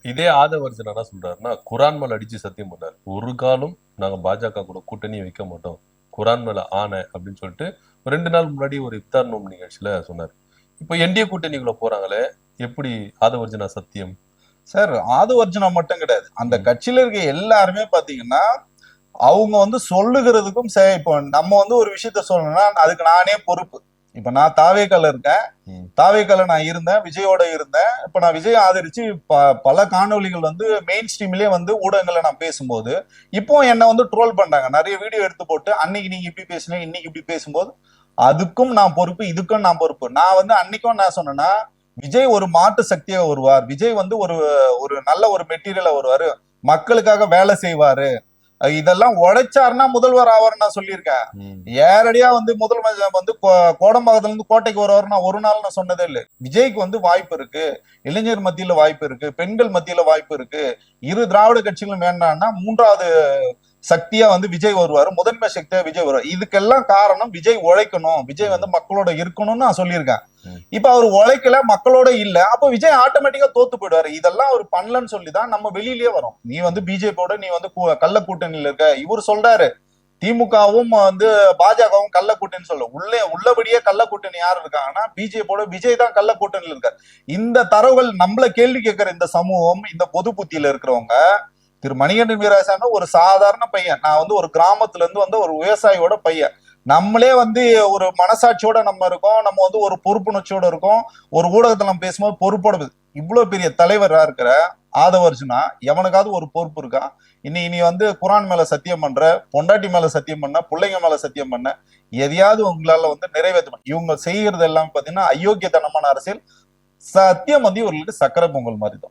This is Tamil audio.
இதே ஆதவர்ஜன் என்ன சொல்றாருன்னா, குரான் மேல அடிச்சு சத்தியம் பண்ணாரு. ஒரு காலம் நாங்க பாஜக கூட கூட்டணி வைக்க மாட்டோம், குரான் மேல ஆணை அப்படின்னு சொல்லிட்டு 2 நாள் முன்னாடி ஒரு இப்தார் நோம்பு நிகழ்ச்சியில சொன்னாரு. இப்ப என்டிஏ கூட்டணிக்குள்ள போறாங்களே, எப்படி ஆதவர்ஜனா சத்தியம்? சார், ஆதவர்ஜனா மட்டும் கிடையாது, அந்த கட்சியில இருக்க எல்லாருமே பாத்தீங்கன்னா அவங்க சொல்லுகிறதுக்கும் இப்போ நம்ம ஒரு விஷயத்த சொல்லணும்னா அதுக்கு நானே பொறுப்பு. இப்ப நான் தாவேக்கால இருக்கேன், தாவேக்கால நான் இருந்தேன், விஜயோட இருந்தேன். இப்ப நான் விஜய் ஆதரிச்சு பல காணொலிகள் மெயின் ஸ்ட்ரீம்லயே ஊடகங்கள்ல நான் பேசும்போது இப்போ என்ன ட்ரோல் பண்றாங்க, நிறைய வீடியோ எடுத்து போட்டு அன்னைக்கு நீங்க இப்படி பேசுனீங்க இன்னைக்கு இப்படி பேசும்போது அதுக்கும் நான் பொறுப்பு, இதுக்கும் நான் பொறுப்பு. நான் அன்னைக்கும் நான் சொன்னேன்னா விஜய் ஒரு மாற்று சக்தியா வருவார், விஜய் ஒரு ஒரு நல்ல ஒரு மெட்டீரியலா வருவாரு, மக்களுக்காக வேலை செய்வாரு, இதெல்லாம் உழைச்சாருன்னா முதல்வர் ஆவார் நான் சொல்லியிருக்கேன். ஏரடியா முதல்வர் கோடம்பாக்கத்துல இருந்து கோட்டைக்கு வருவார் நான் ஒரு நாள் நான் சொன்னதே இல்லை. விஜய்க்கு வாய்ப்பு இருக்கு, இளைஞர் மத்தியில வாய்ப்பு இருக்கு, பெண்கள் மத்தியில வாய்ப்பு இருக்கு. இரு திராவிட கட்சிகளும் வேண்டாம்னா மூன்றாவது சக்தியா விஜய் வருவாரு, முதன்மை சக்தியா விஜய் வருவார். இதுக்கெல்லாம் காரணம் விஜய் உழைக்கணும், விஜய் மக்களோட இருக்கணும்னு நான் சொல்லியிருக்கேன். இப்ப அவர் உழைக்கல, மக்களோட இல்ல, அப்ப விஜய் ஆட்டோமேட்டிக்கா தோத்து போயிடுவாரு. இதெல்லாம் அவர் பண்ணலன்னு சொல்லிதான் நம்ம வெளியிலேயே வரோம். நீ பிஜேபியோட நீ கள்ள கூட்டணியில இருக்க, இவர் சொல்றாரு திமுகவும் பாஜகவும் கள்ள கூட்டணி சொல்ல, உள்ளபடியே கள்ள கூட்டணி யாரு இருக்காங்கன்னா பிஜேபியோட விஜய் தான் கள்ள கூட்டணியில இருக்காரு. இந்த தரவுகள் நம்மள கேள்வி கேட்கிற இந்த சமூகம், இந்த பொது புத்தியில இருக்கிறவங்க, திரு மணிகண்டன் வீராசாமி ஒரு சாதாரண பையன், நான் ஒரு கிராமத்துல இருந்து ஒரு விவசாயியோட பையன், நம்மளே ஒரு மனசாட்சியோட நம்ம இருக்கோம், நம்ம ஒரு பொறுப்புணர்ச்சியோட இருக்கோம், ஒரு ஊடகத்துல நம்ம பேசும்போது பொறுப்போட. இவ்வளவு பெரிய தலைவரா இருக்கிற ஆதவர்ஜுனா எவனுக்காவது ஒரு பொறுப்பு இருக்கா? நீ குரான் மேல சத்தியம் பண்ற, பொண்டாட்டி மேல சத்தியம் பண்ண, பிள்ளைங்க மேல சத்தியம் பண்ண, எதையாவது உங்களால நிறைவேற்ற இவங்க செய்யறது எல்லாம் பாத்தீங்கன்னா அயோக்கியத்தனமான அரசியல். சத்தியம் இவர்களுக்கு சக்கரை பொங்கல் மாதிரி தான்.